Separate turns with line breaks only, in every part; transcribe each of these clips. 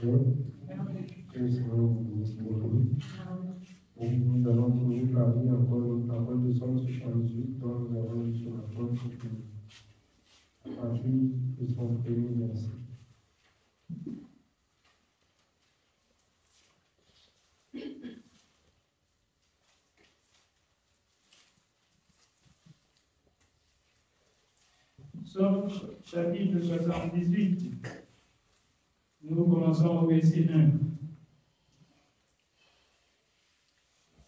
Que le Seigneur vous bénisse beaucoup. Nous allons toujours parler encore de la parole de Somme 78, dont nous avons lu sur la porte à partir de son premier verset.
Somme chapitre 78. Nous commençons au verset 1.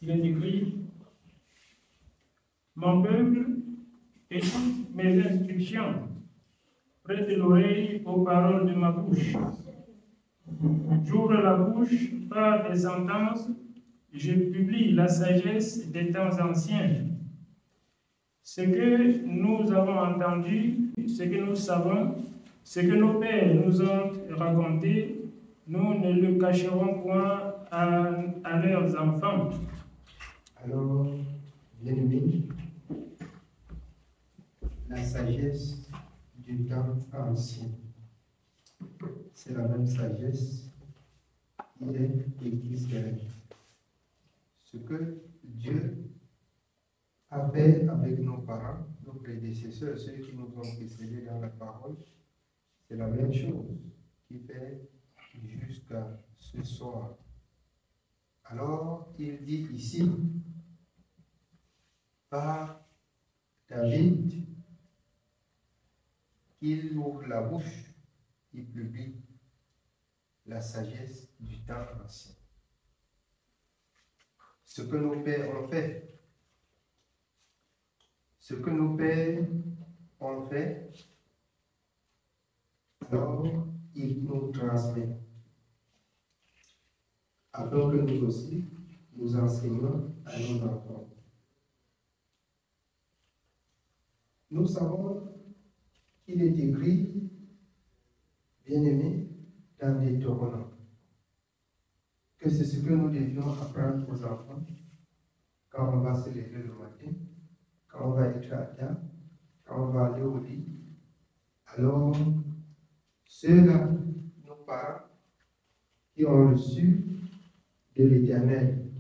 Il est écrit: Mon peuple, écoute mes instructions, prête l'oreille aux paroles de ma bouche. J'ouvre la bouche par des sentences, je publie la sagesse des temps anciens. Ce que nous avons entendu, ce que nous savons, ce que nos pères nous ont raconté, nous ne le cacherons point à leurs enfants.
Alors, bien-aimés, la sagesse du temps ancien, c'est la même sagesse qui est et qui sert. Ce que Dieu a fait avec nos parents, nos prédécesseurs, ceux qui nous ont précédés dans la parole, c'est la même chose qui fait jusqu'à ce soir. Alors, il dit ici, par David, qu'il ouvre la bouche, il publie la sagesse du temps ancien. Ce que nos pères ont fait, ce que nos pères ont fait, alors il nous transmet, afin que nous aussi, nous enseignions à nos enfants. Nous savons qu'il est écrit, bien-aimés, dans Deutéronome, que c'est ce que nous devions apprendre aux enfants quand on va se lever le matin, quand on va être à table, quand on va aller au lit. Alors, ceux-là, nos parents, qui ont reçu de l'Éternel,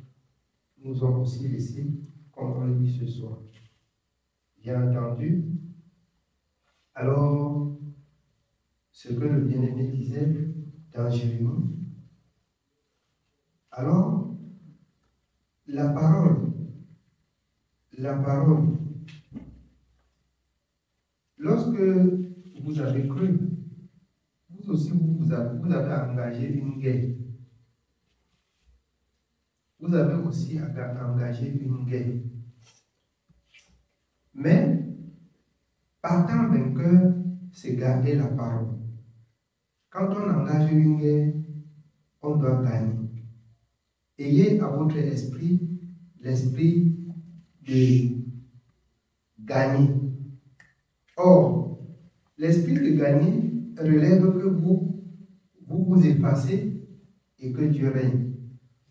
nous ont aussi laissé, comme on le dit ce soir. Bien entendu, alors, ce que le bien-aimé disait dans Jérémie, alors, la parole, lorsque vous avez cru, vous aussi, vous avez engagé une guerre. Vous avez aussi engagé une guerre. Mais, partant vainqueur, c'est garder la parole. Quand on engage une guerre, on doit gagner. Ayez à votre esprit l'esprit de gagner. Or, l'esprit de gagner relève que vous effacez et que Dieu règne.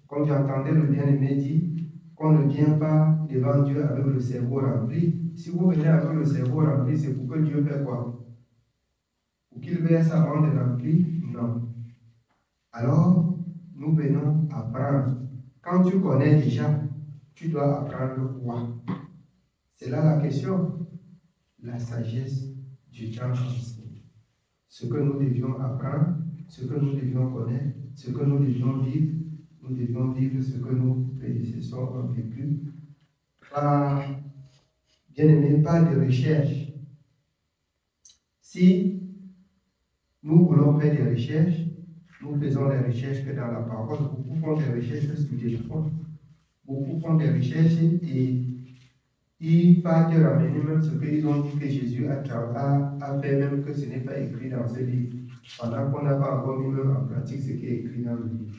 Comme j'entendais le bien-aimé dire, qu'on ne vient pas devant Dieu avec le cerveau rempli. Si vous venez avec le cerveau rempli, c'est pour que Dieu fasse quoi? Pour qu'il verse avant de remplir? Non. Alors, nous venons apprendre. Quand tu connais déjà, tu dois apprendre quoi? C'est là la question. La sagesse du temps ancien. Ce que nous devions apprendre, ce que nous devions connaître, ce que nous devions vivre, nous devions vivre ce que nos prédécesseurs ont vécu. Bien aimé, pas de recherche. Si nous voulons faire des recherches, nous faisons des recherches que dans la parole. Beaucoup font des recherches sur le téléphone. Beaucoup font des recherches et ils partent ramener même ce qu'ils ont dit que Jésus a fait, même que ce n'est pas écrit dans ce livre. Pendant qu'on n'a pas encore mis même en pratique ce qui est écrit dans le livre.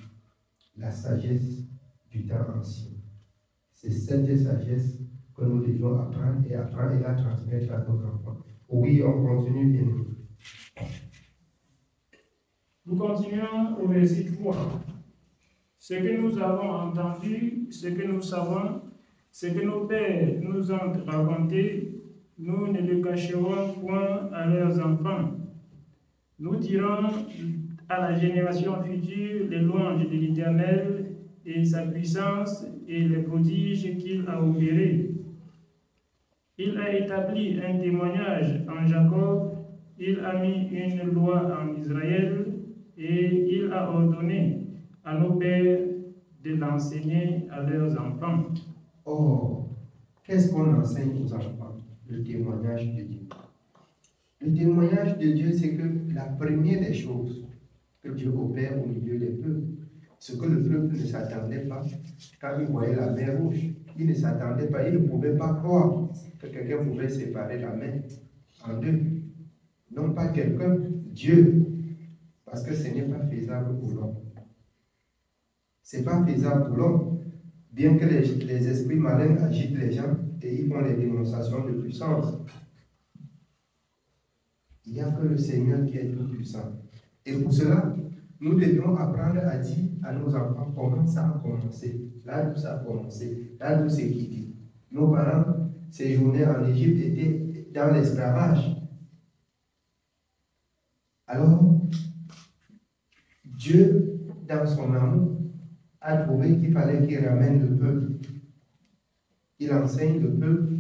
La sagesse du temps ancien. C'est cette sagesse que nous devions apprendre et la transmettre à nos enfants. Oui, on continue bien.
Nous continuons au verset 3. Ce que nous avons entendu, ce que nous savons, ce que nos pères nous ont raconté, nous ne le cacherons point à leurs enfants. Nous dirons à la génération future les louanges de l'Éternel et sa puissance et les prodiges qu'il a opérés. Il a établi un témoignage en Jacob, il a mis une loi en Israël et il a ordonné à nos pères de l'enseigner à leurs enfants.
Oh, qu'est-ce qu'on enseigne aux enfants? Le témoignage de Dieu. Le témoignage de Dieu, c'est que la première des choses que Dieu opère au milieu des peuples, ce que le peuple ne s'attendait pas quand il voyait la mer rouge. Il ne s'attendait pas, il ne pouvait pas croire que quelqu'un pouvait séparer la mer en deux. Non pas quelqu'un, Dieu, parce que ce n'est pas faisable pour l'homme. Ce n'est pas faisable pour l'homme, bien que les esprits malins agitent les gens et ils font les démonstrations de puissance. Il n'y a que le Seigneur qui est tout puissant. Et pour cela, nous devions apprendre à dire à nos enfants comment ça a commencé, là d'où ça a commencé, là d'où c'est quitté. Nos parents séjournaient en Égypte, étaient dans l'esclavage. Alors, Dieu, dans son amour, a trouvé qu'il fallait qu'il ramène le peuple. Il enseigne le peuple.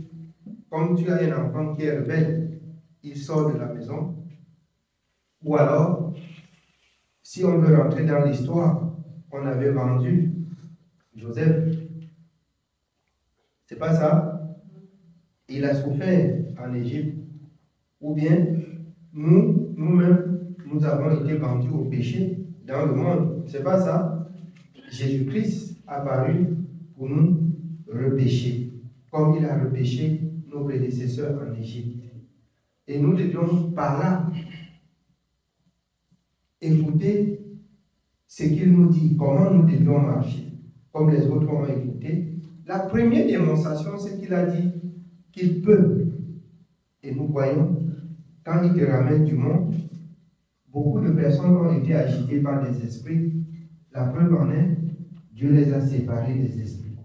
Comme tu as un enfant qui est rebelle, il sort de la maison. Ou alors, si on veut rentrer dans l'histoire, on avait vendu Joseph. C'est pas ça? Il a souffert en Égypte. Ou bien, nous-mêmes, nous avons été vendus au péché dans le monde. C'est pas ça? Jésus-Christ apparu pour nous repêcher, comme il a repêché nos prédécesseurs en Égypte. Et nous devions par là écouter ce qu'il nous dit, comment nous devions marcher, comme les autres ont écouté. La première démonstration, c'est qu'il a dit qu'il peut. Et nous voyons, quand il te ramène du monde, beaucoup de personnes ont été agitées par des esprits. La preuve en est, Dieu les a séparés des esprits.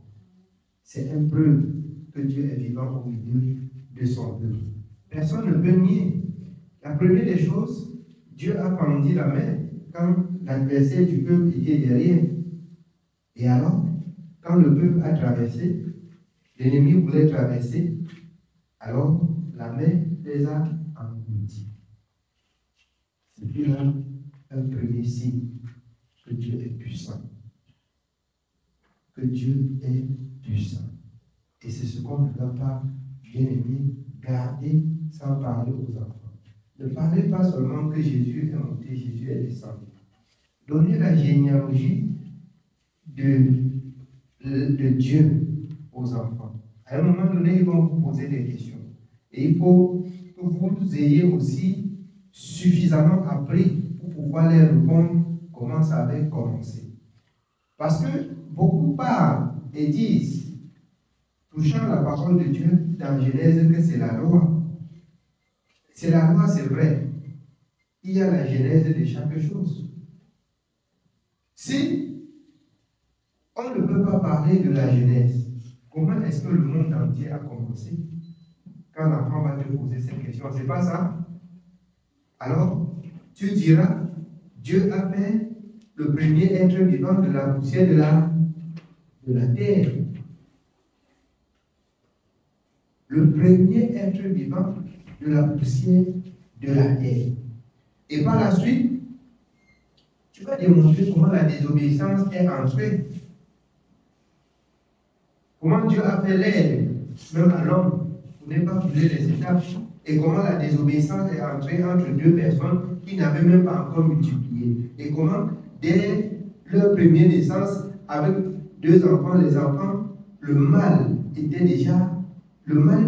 C'est une preuve que Dieu est vivant au milieu de son peuple. Personne ne peut nier. La première des choses, Dieu a fendu la mer quand l'adversaire du peuple était derrière. Et alors, quand le peuple a traversé, l'ennemi voulait traverser, alors la mer les a engloutis. C'est là un premier signe que Dieu est puissant. Que Dieu est puissant. Et c'est ce qu'on ne doit pas, bien aimé, garder sans parler aux enfants. Ne parlez pas seulement que Jésus est monté, Jésus est descendu. Donnez la généalogie de Dieu aux enfants. À un moment donné, ils vont vous poser des questions. Et il faut que vous ayez aussi suffisamment appris pour pouvoir leur répondre comment ça avait commencé. Parce que beaucoup parlent et disent, touchant la parole de Dieu dans Genèse, que c'est la loi. C'est la loi, c'est vrai. Il y a la genèse de chaque chose. Si on ne peut pas parler de la genèse, comment est-ce que le monde entier a commencé? Quand l'enfant va te poser cette question, c'est pas ça? Alors, tu diras, Dieu a fait le premier être vivant de la poussière de la terre. Le premier être vivant de la poussière de la terre. Et par la suite, tu vas démontrer comment la désobéissance est entrée. Comment Dieu a fait l'air, même à l'homme, pour ne pas brûler les étapes. Et comment la désobéissance est entrée entre deux personnes qui n'avaient même pas encore multiplié. Et comment, dès leur première naissance, avec deux enfants, les enfants, le mal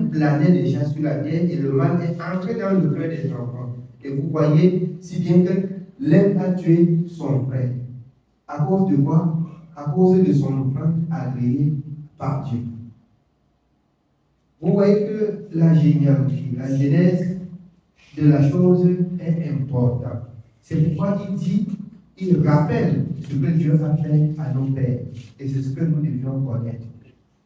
planait déjà sur la terre et le mal est entré dans le cœur des enfants. Et vous voyez si bien que l'un a tué son frère. À cause de quoi? À cause de son offrande agréée par Dieu. Vous voyez que la généalogie, la genèse de la chose est importante. C'est pourquoi il dit, il rappelle ce que Dieu a fait à nos pères. Et c'est ce que nous devions connaître.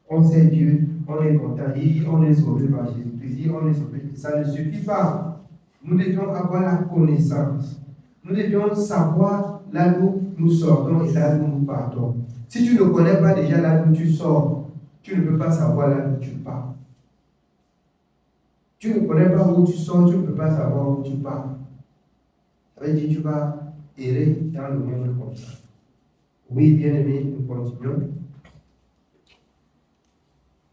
On sait Dieu, on est content, on est sauvé par Jésus-Christ, on est sauvé. Ça ne suffit pas. Nous devons avoir la connaissance. Nous devions savoir là d'où nous sortons et là d'où nous partons. Si tu ne connais pas déjà là d'où tu sors, tu ne peux pas savoir là d'où tu pars. Tu ne connais pas où tu sors, tu ne peux pas savoir où tu pars. Ça veut dire que tu vas errer dans le monde comme ça. Oui, bien aimé, nous continuons.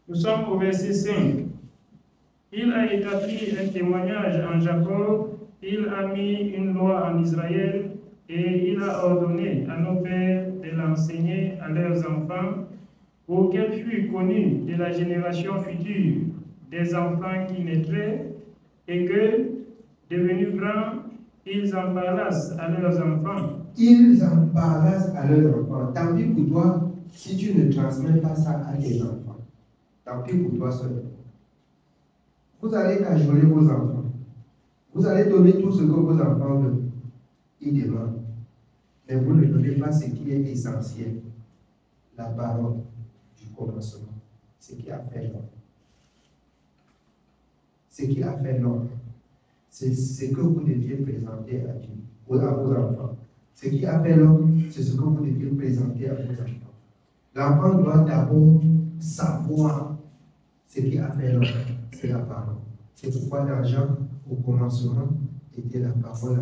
Nous sommes au verset 5. Il a établi un témoignage en Jacob, il a mis une loi en Israël, et il a ordonné à nos pères de l'enseigner à leurs enfants, pour qu'elle fût connue de la génération future des enfants qui naîtraient, et que, devenus grands, ils en parlassent à leurs enfants.
Ils en parlassent à leurs enfants. Tant pis pour toi si tu ne transmets pas ça à tes enfants. Tant pis pour toi seul. Vous allez cajoler vos enfants. Vous allez donner tout ce que vos enfants veulent. Ils demandent. Mais vous ne donnez pas ce qui est essentiel. La parole du commencement. Ce qui a fait l'homme. Ce qui a fait l'homme. C'est ce que vous deviez présenter à Dieu, à vos enfants. Ce qui a fait l'homme, c'est ce que vous deviez présenter à vos enfants. L'enfant doit d'abord savoir ce qui a fait l'homme, c'est la parole. C'est pourquoi dans Jean, au commencement, était la parole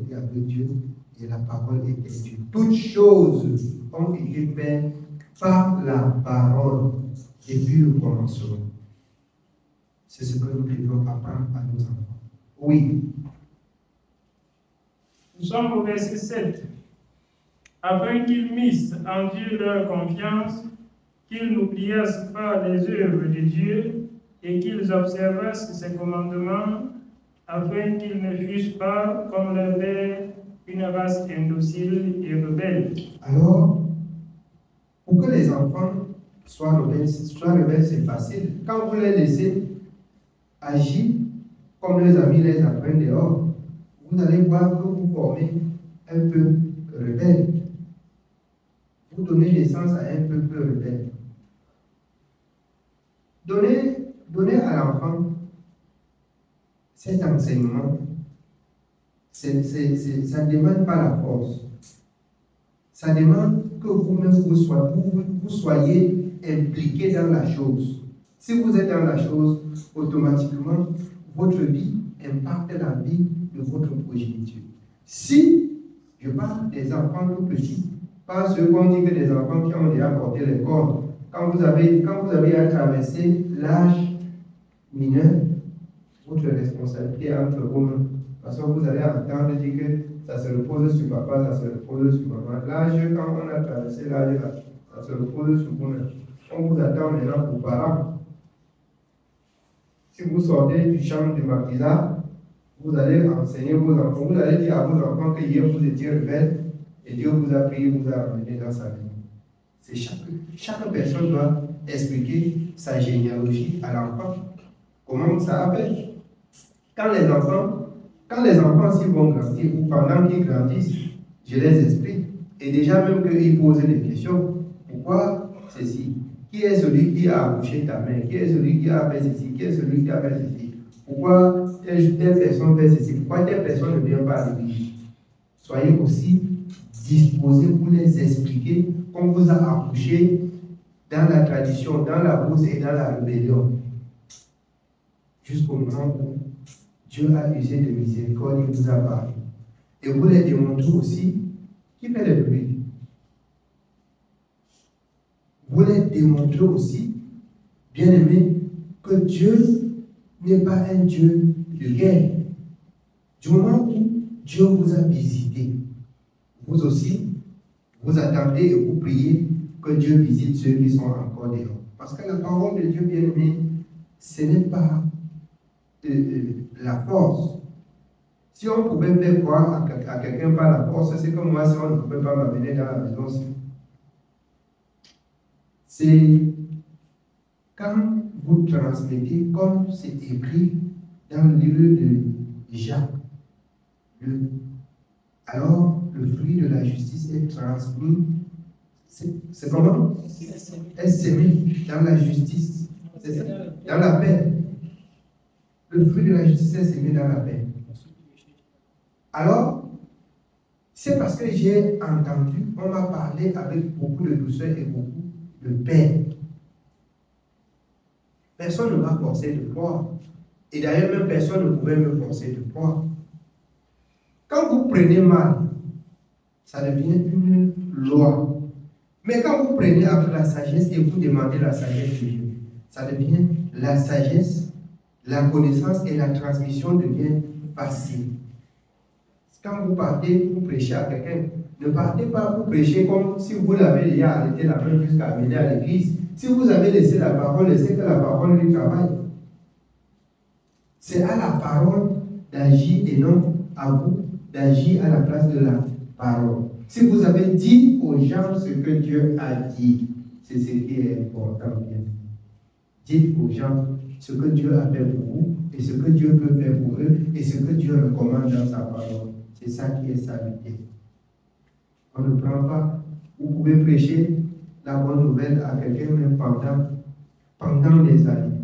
était avec Dieu, et la parole était Dieu. Toutes choses ont été faites par la parole depuis le commencement. C'est ce que nous devons apprendre à nos enfants. Oui.
Nous sommes au verset 7. Afin qu'ils missent en Dieu leur confiance, qu'ils n'oubliassent pas les œuvres de Dieu et qu'ils observassent ses commandements, afin qu'ils ne fussent pas comme leur père, une race indocile et rebelle.
Alors, pour que les enfants soient rebelles, c'est facile. Quand vous les laissez agir comme les amis les apprennent dehors, vous allez voir que vous formez un peuple rebelle. Vous donnez naissance à un peuple rebelle. Donnez à l'enfant cet enseignement. Ça ne demande pas la force. Ça demande que vous-même vous soyez impliqué dans la chose. Si vous êtes dans la chose, automatiquement, votre vie impacte la vie de votre progéniture. Si je parle des enfants tout petits, pas ceux qu'on dit que des enfants qui ont déjà porté les cordes, quand vous avez à traverser l'âge mineur, votre responsabilité est entre vos mains. Parce que vous allez entendre dire que ça se repose sur papa, ça se repose sur maman. L'âge, quand on a traversé l'âge, ça se repose sur vous. On vous attend maintenant pour parents. Si vous sortez du champ de Maquisa, vous allez enseigner vos enfants. Vous allez dire à vos enfants que hier vous étiez rebelle et Dieu vous a pris, vous a ramené dans sa vie. C'est chaque personne doit expliquer sa généalogie à l'enfant. Comment ça a fait? Quand les enfants s'ils vont grandir ou pendant qu'ils grandissent, je les explique. Et déjà même qu'ils posent des questions. Pourquoi ceci? Qui est celui qui a accouché ta mère? Qui est celui qui a fait ceci? Qui est celui qui a fait ceci? Pourquoi telle personne fait ceci? Pourquoi telle personne ne vient pas à l'église? Soyez aussi disposés pour les expliquer qu'on vous a accouché dans la tradition, dans la bourse et dans la rébellion. Jusqu'au moment où Dieu a usé de miséricorde, il vous a parlé. Et vous les démontrez aussi qui fait le bruit. Vous les démontrez aussi, bien aimés, que Dieu n'est pas un Dieu de guerre. Du moment où Dieu vous a visité, vous aussi, vous attendez et vous priez que Dieu visite ceux qui sont encore dehors. Parce que la parole de Dieu, bien aimé, ce n'est pas la force. Si on pouvait faire croire à quelqu'un par la force, c'est comme moi, si on ne pouvait pas m'amener dans la maison. C'est quand vous transmettez, comme c'est écrit dans le livre de Jacques, alors le fruit de la justice est transmis. C'est comment? Est sémé dans la justice, dans la paix. Le fruit de la justice est sémé dans la paix. Alors, C'est parce que j'ai entendu, on m'a parlé avec beaucoup de douceur et beaucoup de paix. Personne ne m'a forcé de croire. Et d'ailleurs, même personne ne pouvait me forcer de croire. Quand vous prenez mal, ça devient une loi. Mais quand vous prenez avec la sagesse et vous demandez la sagesse de Dieu, ça devient la sagesse, la connaissance et la transmission devient facile. Quand vous partez pour prêcher à quelqu'un, ne partez pas pour prêcher comme si vous l'avez déjà arrêté la main jusqu'à amener à l'église. Si vous avez laissé la parole, laissez que la parole lui travaille. C'est à la parole d'agir et non à vous d'agir à la place de la parole. Si vous avez dit aux gens ce que Dieu a dit, c'est ce qui est important. Bien. Dites aux gens ce que Dieu a fait pour vous et ce que Dieu peut faire pour eux et ce que Dieu recommande dans sa parole. C'est ça qui est saluté. On ne prend pas. Vous pouvez prêcher la bonne nouvelle à quelqu'un même pendant des années.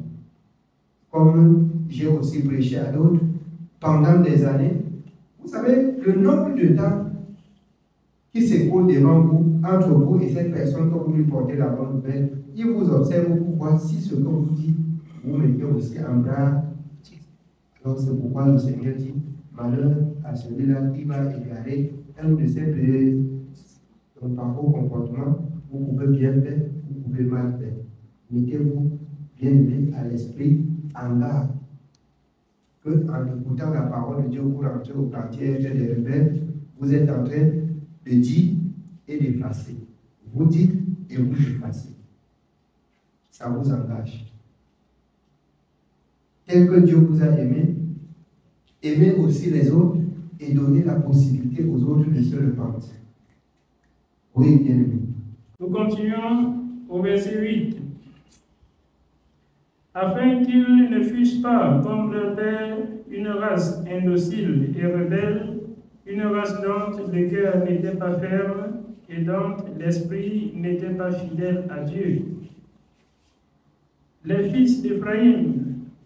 Comme j'ai aussi prêché à d'autres pendant des années. Vous savez, le nombre de temps qui s'écoule devant vous, entre vous et cette personne que vous lui portez la bonne nouvelle, il vous observe pour voir si ce que vous dites, vous mettez aussi en bras. Alors c'est pourquoi le Seigneur dit, malheur à celui-là qui va égarer un de ces deux par vos comportements, vous pouvez bien faire, vous pouvez mal faire. Mettez-vous bien aimé à l'esprit en garde. Que en écoutant la parole de Dieu, vous rentrez au quartier des rebelles, vous êtes en train de dire et d'effacer. Vous dites et vous effacez. Ça vous engage. Tel que Dieu vous a aimé, aimez aussi les autres et donnez la possibilité aux autres de se repentir. Oui, bien aimé.
Nous continuons au verset 8. Afin qu'ils ne fussent pas, comme leur père, une race indocile et rebelle, une race dont le cœur n'était pas ferme et dont l'esprit n'était pas fidèle à Dieu. Les fils d'Éphraïm,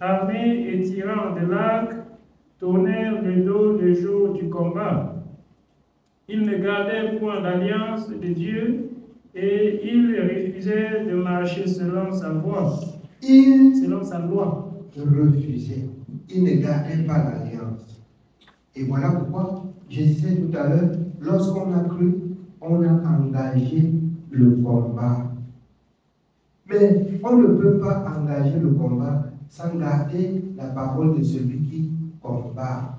armés et tirant de l'arc, tournèrent le dos le jour du combat. Ils ne gardaient point l'alliance de Dieu et ils refusaient de marcher selon sa voie. Selon sa loi.
Refusaient. Ils ne gardaient pas l'alliance. Et voilà pourquoi, je disais tout à l'heure, lorsqu'on a cru, on a engagé le combat. Mais on ne peut pas engager le combat sans garder la parole de celui qui combat.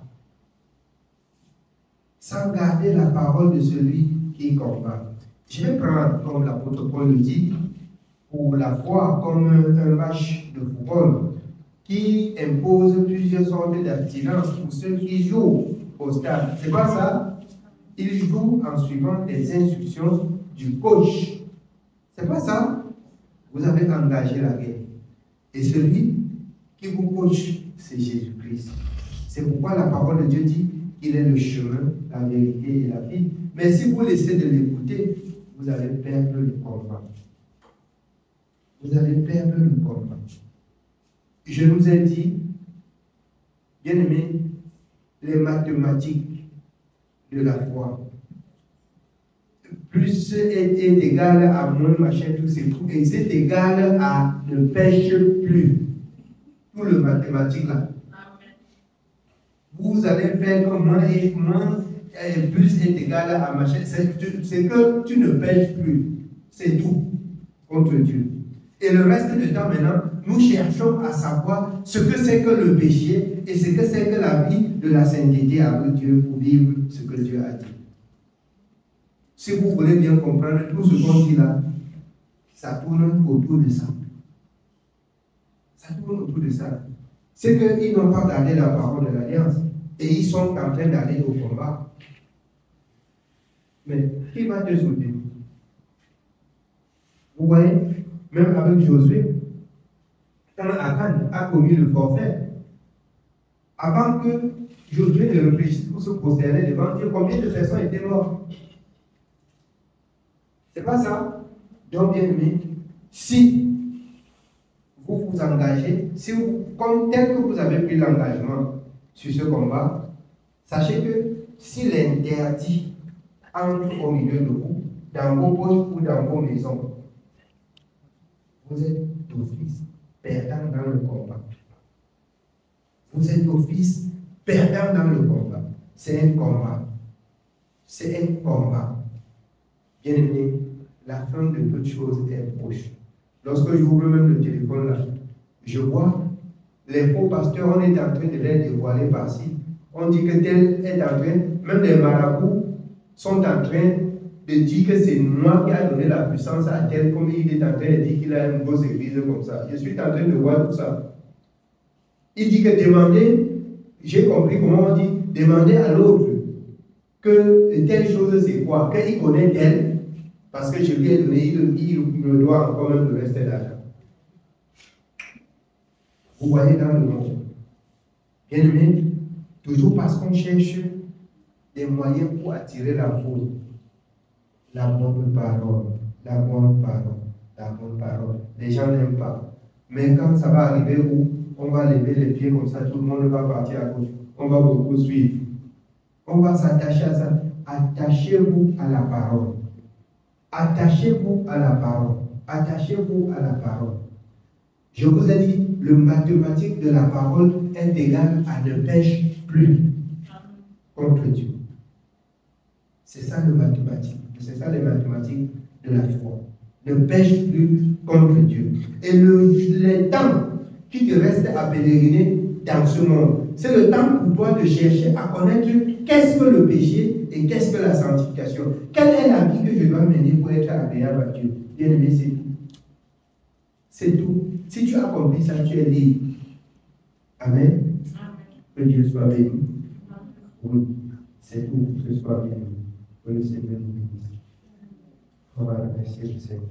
Sans garder la parole de celui qui combat. Je vais prendre, comme l'apôtre Paul le dit, pour la foi comme un match de football qui impose plusieurs sortes d'abstinence pour ceux qui jouent au stade. C'est pas ça? Ils jouent en suivant les instructions du coach. C'est pas ça? Vous avez engagé la guerre. Et celui qui vous coach, c'est Jésus-Christ. C'est pourquoi la parole de Dieu dit qu'il est le chemin, la vérité et la vie. Mais si vous laissez de l'écouter, vous allez perdre le combat. Vous allez perdre le combat. Je nous ai dit, bien aimé, les mathématiques de la foi. Plus est égal à moins, machin, tout c'est tout. Et c'est égal à ne pêche plus. Tout le mathématique là. Vous allez faire comme moins et moins, et plus est égal à machin. C'est que tu ne pêches plus. C'est tout contre Dieu. Et le reste du temps maintenant, nous cherchons à savoir ce que c'est que le péché et ce que c'est que la vie de la sainteté avec Dieu pour vivre ce que Dieu a dit. Si vous voulez bien comprendre tout ce qu'on dit là, ça tourne autour de ça. Ça tourne autour de ça. C'est qu'ils n'ont pas gardé la parole de l'alliance et ils sont en train d'aller au combat. Mais qui va te soutenir? Vous voyez? Même avec Josué, quand Akan a commis le forfait, avant que Josué ne réfléchisse pour se prosterner devant Dieu, combien de personnes étaient mortes? C'est pas ça? Donc, bien aimé, si vous vous engagez, si vous, comme tel que vous avez pris l'engagement sur ce combat, sachez que s'il interdit entre au milieu de vous, dans vos poches ou dans vos maisons. Vous êtes d'office perdant dans le combat. Vous êtes d'office perdant dans le combat. C'est un combat. C'est un combat. Bien aimé, la fin de toute chose est proche. Lorsque j'ouvre même le téléphone là, je vois les faux pasteurs, on est en train de les dévoiler par-ci. On dit que tel est en train, même les marabouts sont en train de dire que c'est moi qui a donné la puissance à tel, comme il est en train de dire qu'il a une grosse église comme ça. Je suis en train de voir tout ça. Il dit que demandez, j'ai compris comment on dit, demandez à l'autre que telle chose c'est quoi, qu'il connaît tel, parce que je lui ai donné, il me doit encore même le reste de l'argent. Vous voyez dans le monde. Bien aimé, toujours parce qu'on cherche des moyens pour attirer la foule. La bonne parole, la bonne parole, la bonne parole. Les gens n'aiment pas. Mais quand ça va arriver où on va lever les pieds comme ça, tout le monde va partir à gauche. On va beaucoup suivre. On va s'attacher à ça. Attachez-vous à la parole. Attachez-vous à la parole. Attachez-vous à la parole. Je vous ai dit, le mathématique de la parole est égal à ne pêche plus contre Dieu. C'est ça le mathématique. C'est ça les mathématiques de la foi. Ne pêche plus contre Dieu. Et le temps qui te reste à pèleriner dans ce monde, c'est le temps pour toi de chercher à connaître qu'est-ce que le péché et qu'est-ce que la sanctification. Quelle est la vie que je dois mener pour être agréable à Dieu? Bien aimé, c'est tout. C'est tout. Si tu accomplis ça, tu es libre. Amen. Que Dieu soit béni. Oui, c'est tout. Que ce soit béni. Que le Seigneur nous bénisse. On va remercier le Seigneur.